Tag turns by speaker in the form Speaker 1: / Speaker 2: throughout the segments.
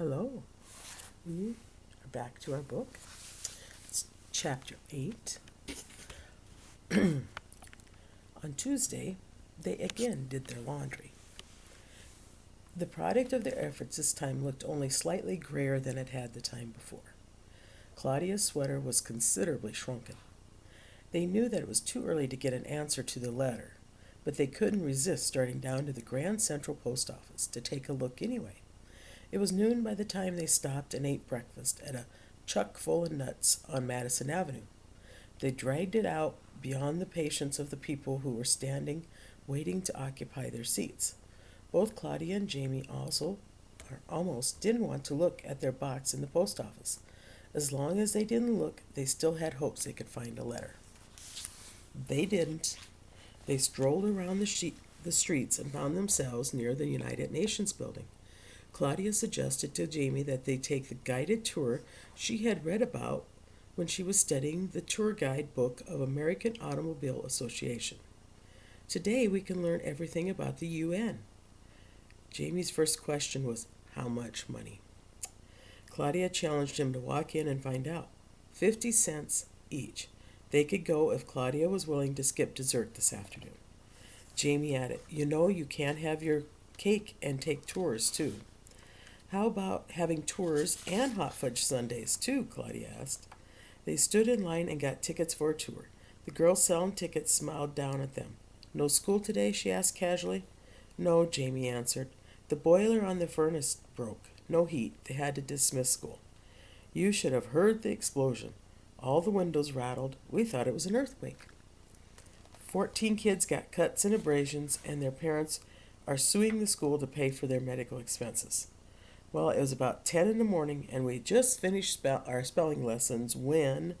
Speaker 1: Hello. We are back to our book. It's chapter 8. On Tuesday, they again did their laundry. The product of their efforts this time looked only slightly grayer than it had the time before. Claudia's sweater was considerably shrunken. They knew that it was too early to get an answer to the letter, but they couldn't resist starting down to the Grand Central Post Office to take a look anyway. It was noon by the time they stopped and ate breakfast at a chuck full of nuts on Madison Avenue. They dragged it out beyond the patience of the people who were standing, waiting to occupy their seats. Both Claudia and Jamie almost didn't want to look at their box in the post office. As long as they didn't look, they still had hopes they could find a letter. They didn't. They strolled around the streets and found themselves near the United Nations building. Claudia suggested to Jamie that they take the guided tour she had read about when she was studying the tour guide book of American Automobile Association. Today we can learn everything about the UN. Jamie's first question was, how much money? Claudia challenged him to walk in and find out. 50 cents each. They could go if Claudia was willing to skip dessert this afternoon. Jamie added, you can't have your cake and take tours too. How about having tours and hot fudge sundaes too? Claudia asked. They stood in line and got tickets for a tour. The girl selling tickets smiled down at them. No school today? She asked casually. No, Jamie answered. The boiler on the furnace broke. No heat. They had to dismiss school. You should have heard the explosion. All the windows rattled. We thought it was an earthquake. 14 kids got cuts and abrasions, and their parents are suing the school to pay for their medical expenses. Well, it was about 10 in the morning, and we just finished our spelling lessons when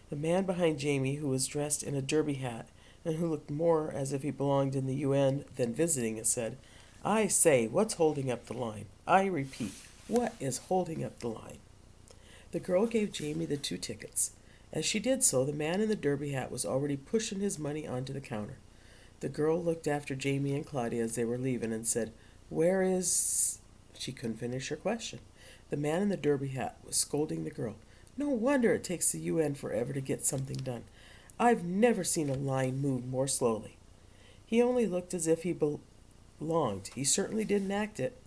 Speaker 1: the man behind Jamie, who was dressed in a derby hat and who looked more as if he belonged in the UN than visiting us, said, I say, what's holding up the line? I repeat, what is holding up the line? The girl gave Jamie the 2 tickets. As she did so, the man in the derby hat was already pushing his money onto the counter. The girl looked after Jamie and Claudia as they were leaving and said, Where is... She couldn't finish her question. The man in the derby hat was scolding the girl. No wonder it takes the UN forever to get something done. I've never seen a line move more slowly. He only looked as if he belonged. He certainly didn't act it.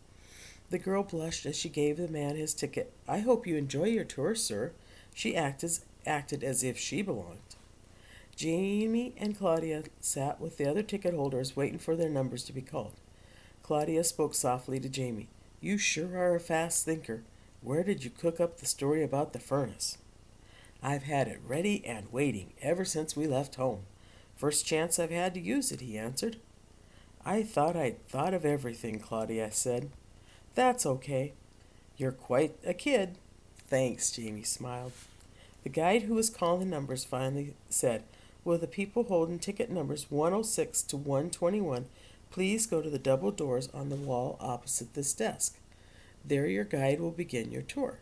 Speaker 1: The girl blushed as she gave the man his ticket. I hope you enjoy your tour, sir. She acted as if she belonged. Jamie and Claudia sat with the other ticket holders waiting for their numbers to be called. Claudia spoke softly to Jamie. You sure are a fast thinker. Where did you cook up the story about the furnace? I've had it ready and waiting ever since we left home. First chance I've had to use it, he answered. I thought I'd thought of everything, Claudia said. That's okay. You're quite a kid. Thanks, Jamie smiled. The guide who was calling the numbers finally said, Will the people holding ticket numbers 106 to 121 please go to the double doors on the wall opposite this desk. There your guide will begin your tour.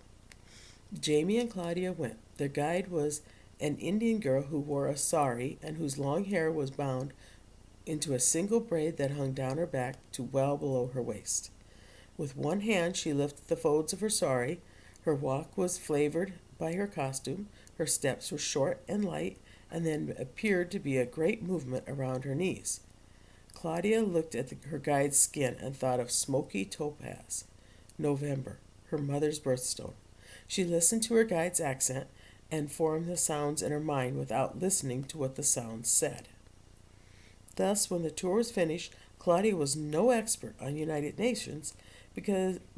Speaker 1: Jamie and Claudia went. Their guide was an Indian girl who wore a sari and whose long hair was bound into a single braid that hung down her back to well below her waist. With one hand she lifted the folds of her sari. Her walk was flavored by her costume. Her steps were short and light, and then appeared to be a great movement around her knees. Claudia looked at her guide's skin and thought of smoky topaz. November, her mother's birthstone. She listened to her guide's accent and formed the sounds in her mind without listening to what the sounds said. Thus, when the tour was finished, Claudia was no expert on United Nations,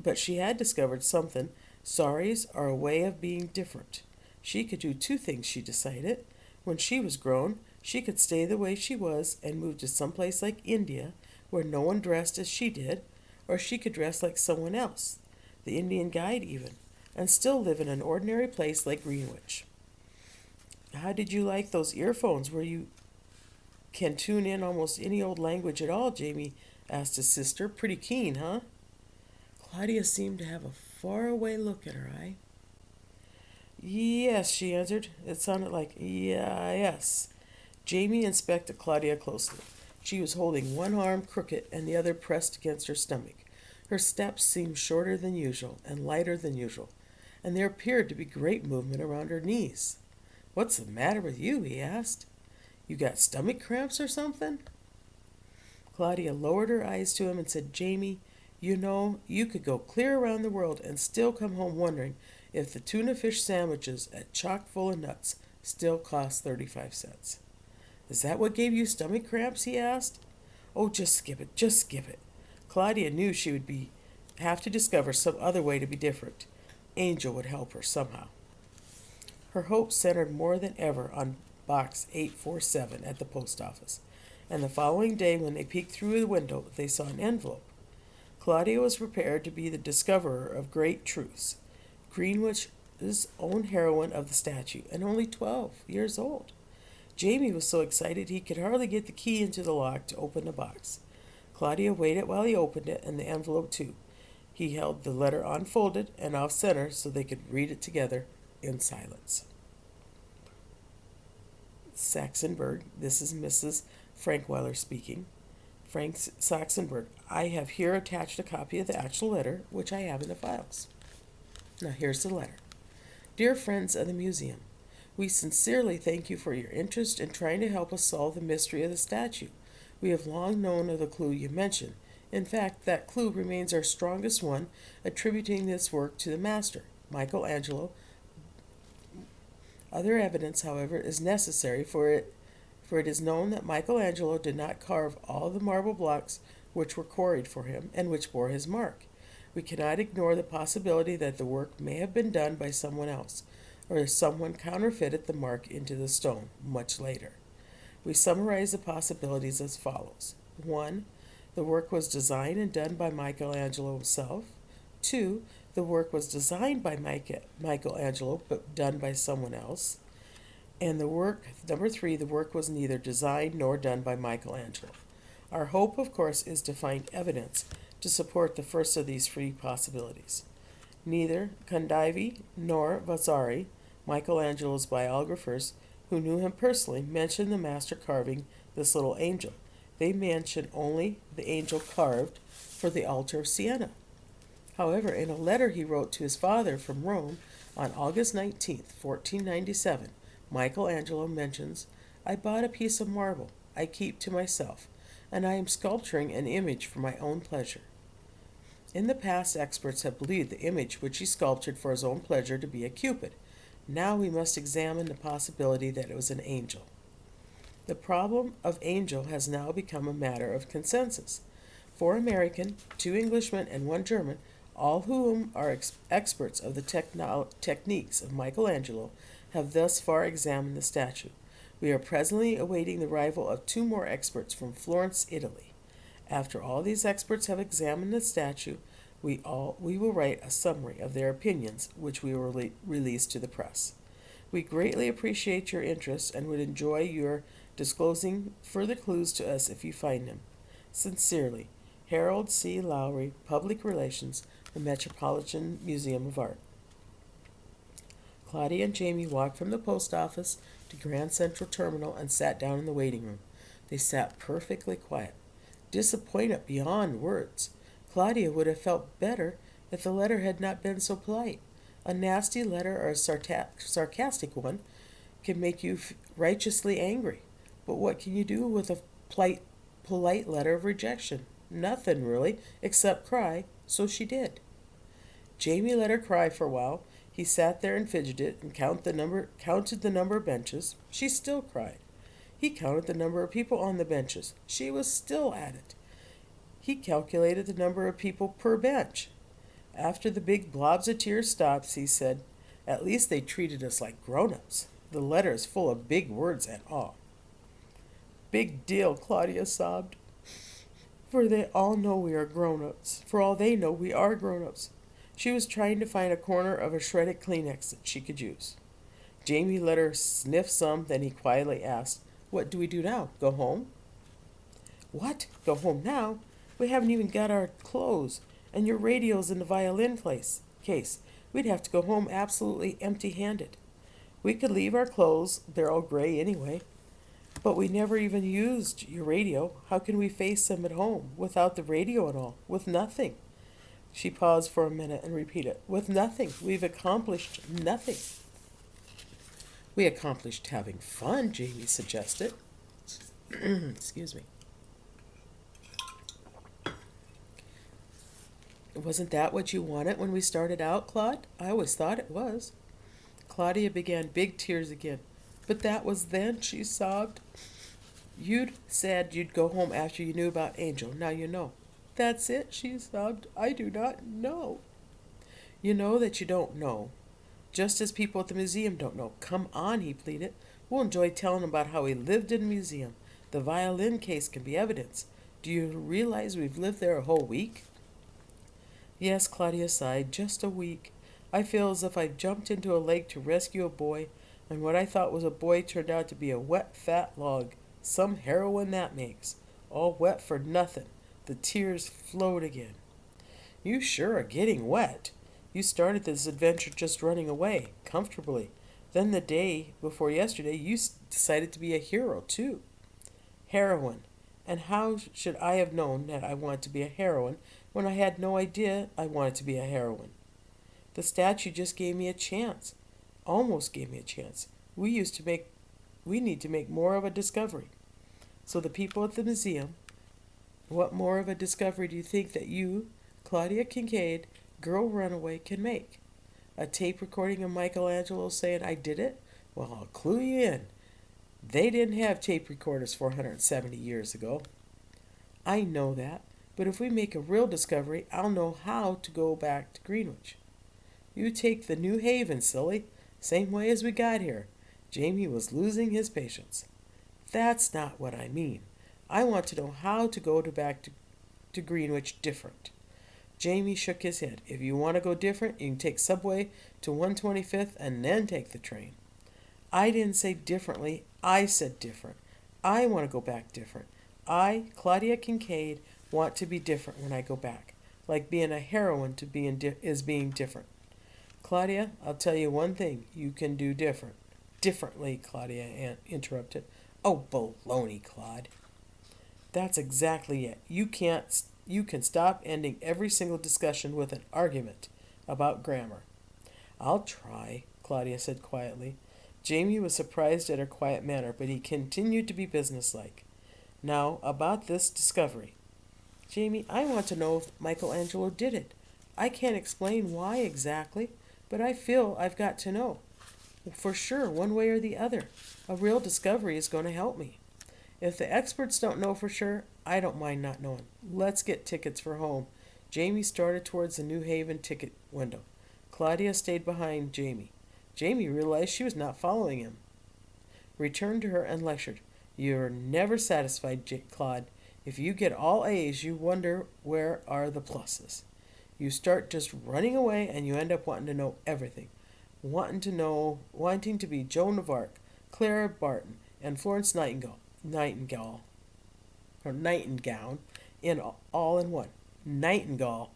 Speaker 1: but she had discovered something. Saris are a way of being different. She could do 2 things, she decided. When she was grown, she could stay the way she was and move to some place like India, where no one dressed as she did, or she could dress like someone else, the Indian guide even, and still live in an ordinary place like Greenwich. How did you like those earphones where you can tune in almost any old language at all? Jamie asked his sister. Pretty keen, huh? Claudia seemed to have a faraway look in her eye. Yes, she answered. It sounded like, yes. Jamie inspected Claudia closely. She was holding one arm crooked and the other pressed against her stomach. Her steps seemed shorter than usual and lighter than usual, and there appeared to be great movement around her knees. "What's the matter with you?" he asked. "You got stomach cramps or something?" Claudia lowered her eyes to him and said, "Jamie, you know, you could go clear around the world and still come home wondering if the tuna fish sandwiches at chock full of nuts still cost 35 cents. "Is that what gave you stomach cramps?" he asked. "Oh, just skip it, just skip it." Claudia knew she would have to discover some other way to be different. Angel would help her somehow. Her hopes centered more than ever on box 847 at the post office, and the following day when they peeked through the window they saw an envelope. Claudia was prepared to be the discoverer of great truths. Greenwich's own heroine of the statue, and only 12 years old. Jamie was so excited he could hardly get the key into the lock to open the box. Claudia waited while he opened it and the envelope too. He held the letter unfolded and off center so they could read it together in silence. Saxonburg, this is Mrs. Frankweiler speaking. Frank Saxonburg, I have here attached a copy of the actual letter, which I have in the files. Now here's the letter. Dear friends of the museum, we sincerely thank you for your interest in trying to help us solve the mystery of the statue. We have long known of the clue you mentioned. In fact, that clue remains our strongest one, attributing this work to the master, Michelangelo. Other evidence, however, is necessary, for it is known that Michelangelo did not carve all the marble blocks which were quarried for him and which bore his mark. We cannot ignore the possibility that the work may have been done by someone else, or someone counterfeited the mark into the stone much later. We summarize the possibilities as follows. 1. The work was designed and done by Michelangelo himself. 2. The work was designed by Michelangelo but done by someone else. And number 3, the work was neither designed nor done by Michelangelo. Our hope, of course, is to find evidence to support the first of these 3 possibilities. Neither Condivi nor Vasari, Michelangelo's biographers, who knew him personally, mentioned the master carving this little angel. They mention only the angel carved for the altar of Siena. However, in a letter he wrote to his father from Rome on August 19, 1497, Michelangelo mentions, "I bought a piece of marble I keep to myself, and I am sculpturing an image for my own pleasure." In the past, experts have believed the image which he sculptured for his own pleasure to be a Cupid. Now we must examine the possibility that it was an angel. The problem of angel has now become a matter of consensus. 4 American, 2 Englishmen, and 1 German, all whom are experts of the techniques of Michelangelo, have thus far examined the statue. We are presently awaiting the arrival of 2 more experts from Florence, Italy. After all these experts have examined the statue, we will write a summary of their opinions, which we will release to the press. We greatly appreciate your interest and would enjoy your disclosing further clues to us if you find them. Sincerely, Harold C. Lowry, Public Relations, the Metropolitan Museum of Art. Claudia and Jamie walked from the post office to Grand Central Terminal and sat down in the waiting room. They sat perfectly quiet, disappointed beyond words. Claudia would have felt better if the letter had not been so polite. A nasty letter or a sarcastic one can make you righteously angry. But what can you do with a polite letter of rejection? Nothing, really, except cry, so she did. Jamie let her cry for a while. He sat there and fidgeted and counted the number of benches. She still cried. He counted the number of people on the benches. She was still at it. He calculated the number of people per bench. After the big blobs of tears stopped, he said, "At least they treated us like grown-ups. The letter is full of big words and all." "Big deal," Claudia sobbed. "For they all know we are grown-ups. For all they know, we are grown-ups." She was trying to find a corner of a shredded Kleenex that she could use. Jamie let her sniff some, then he quietly asked, "What do we do now? Go home?" "What? Go home now? We haven't even got our clothes, and your radio's in the violin case. We'd have to go home absolutely empty-handed. We could leave our clothes, they're all gray anyway. But we never even used your radio. How can we face them at home, without the radio and all, with nothing?" She paused for a minute and repeated, with nothing. We've accomplished nothing. We accomplished having fun, Jamie suggested. Excuse me. Wasn't that what you wanted when we started out, Claude? I always thought it was. Claudia began big tears again. But that was then, she sobbed. You'd said you'd go home after you knew about Angel. Now you know. That's it, she sobbed. I do not know. You know that you don't know. Just as people at the museum don't know. Come on, he pleaded. We'll enjoy telling about how he lived in the museum. The violin case can be evidence. Do you realize we've lived there a whole week? Yes, Claudia sighed, just a week. I feel as if I jumped into a lake to rescue a boy, and what I thought was a boy turned out to be a wet, fat log. Some heroine that makes. All wet for nothing. The tears flowed again. You sure are getting wet. You started this adventure just running away, comfortably. Then the day before yesterday, you decided to be a hero, too. Heroine. And how should I have known that I wanted to be a heroine when I had no idea I wanted to be a heroine? The statue just gave me a chance. Almost gave me a chance. We need to make more of a discovery. So the people at the museum, what more of a discovery do you think that you, Claudia Kincaid, girl runaway, can make? A tape recording of Michelangelo saying I did it? Well, I'll clue you in. They didn't have tape recorders 470 years ago. I know that, but if we make a real discovery, I'll know how to go back to Greenwich. You take the New Haven, silly. Same way as we got here. Jamie was losing his patience. That's not what I mean. I want to know how to go back to Greenwich different. Jamie shook his head. If you want to go different, you can take subway to 125th and then take the train. I didn't say differently. I said different. I want to go back different. I, Claudia Kincaid, want to be different when I go back. Like being a heroine is being different. Claudia, I'll tell you one thing you can do different. Differently, Claudia interrupted. Oh, baloney, Claude. That's exactly it. You can stop ending every single discussion with an argument about grammar. I'll try, Claudia said quietly. Jamie was surprised at her quiet manner, but he continued to be businesslike. Now, about this discovery. Jamie, I want to know if Michelangelo did it. I can't explain why exactly, but I feel I've got to know. For sure, one way or the other. A real discovery is going to help me. If the experts don't know for sure, I don't mind not knowing. Let's get tickets for home. Jamie started towards the New Haven ticket window. Claudia stayed behind Jamie. Jamie realized she was not following him. Returned to her and lectured. You're never satisfied, Claude. If you get all A's, you wonder where are the pluses. You start just running away and you end up wanting to know everything. Wanting to be Joan of Arc, Clara Barton, and Florence Nightingale, in all in one. Nightingale.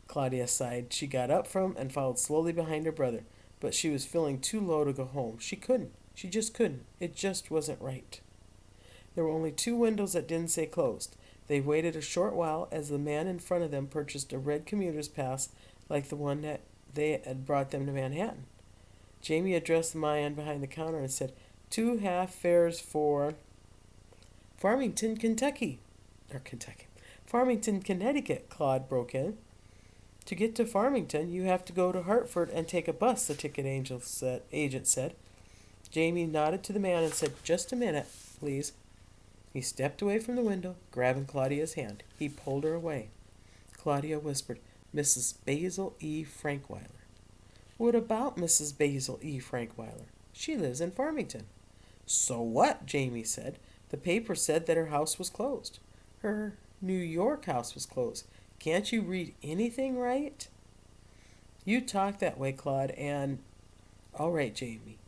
Speaker 1: Claudia sighed. She got up from and followed slowly behind her brother, but she was feeling too low to go home. She couldn't. She just couldn't. It just wasn't right. There were only 2 windows that didn't say closed. They waited a short while as the man in front of them purchased a red commuter's pass like the one that they had brought them to Manhattan. Jamie addressed the man behind the counter and said, 2 half fares for Farmington, Farmington, Connecticut, Claude broke in. To get to Farmington, you have to go to Hartford and take a bus, the ticket agent said. Jamie nodded to the man and said, just a minute, please. He stepped away from the window, grabbing Claudia's hand. He pulled her away. Claudia whispered, Mrs. Basil E. Frankweiler. What about Mrs. Basil E. Frankweiler? She lives in Farmington. So what? Jamie said. The paper said that her house was closed. Her New York house was closed. Can't you read anything right? You talk that way, Claude, and... All right, Jamie.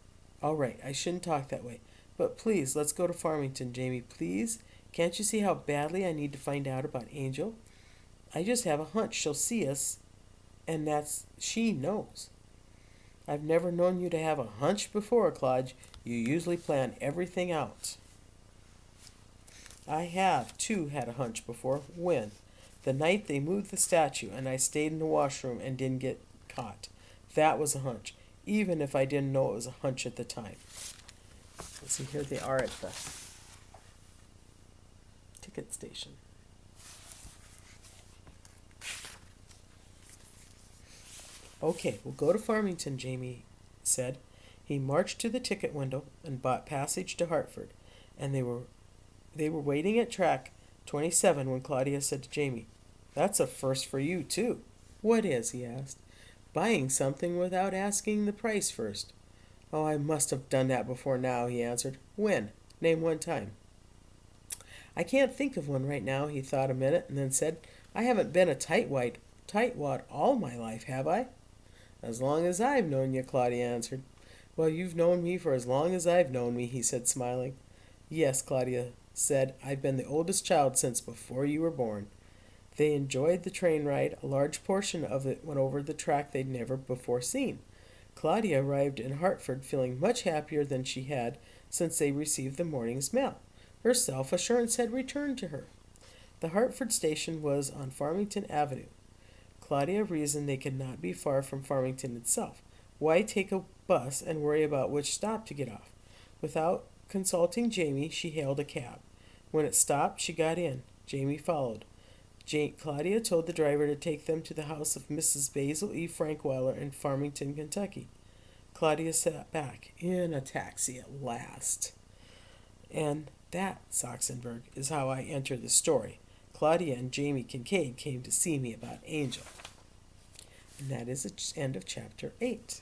Speaker 1: All right, I shouldn't talk that way. But please, let's go to Farmington, Jamie, please. Can't you see how badly I need to find out about Angel? I just have a hunch she'll see us, and she knows. I've never known you to have a hunch before, Claude. You usually plan everything out. I have, too, had a hunch before. When? The night they moved the statue and I stayed in the washroom and didn't get caught. That was a hunch, even if I didn't know it was a hunch at the time. So here they are at the ticket station. Okay, we'll go to Farmington, Jamie said. He marched to the ticket window and bought passage to Hartford, and they were waiting at track 27 when Claudia said to Jamie, "That's a first for you, too." "What is?" he asked. "Buying something without asking the price first." "Oh, I must have done that before now," he answered. "When? Name one time." "I can't think of one right now." He thought a minute and then said, "I haven't been a tightwad all my life, have I?" "As long as I've known you," Claudia answered. "Well, you've known me for as long as I've known me," he said, smiling. "Yes," Claudia said, "I've been the oldest child since before you were born." They enjoyed the train ride. A large portion of it went over the track they'd never before seen. Claudia arrived in Hartford feeling much happier than she had since they received the morning's mail. Her self-assurance had returned to her. The Hartford station was on Farmington Avenue. Claudia reasoned they could not be far from Farmington itself. Why take a bus and worry about which stop to get off? Without consulting Jamie, she hailed a cab. When it stopped, she got in. Jamie followed. Claudia told the driver to take them to the house of Mrs. Basil Frankweiler in Farmington, Kentucky. Claudia sat back in a taxi at last. And that, Soxenberg, is how I enter the story. Claudia and Jamie Kincaid came to see me about Angel. And that is the end of chapter 8.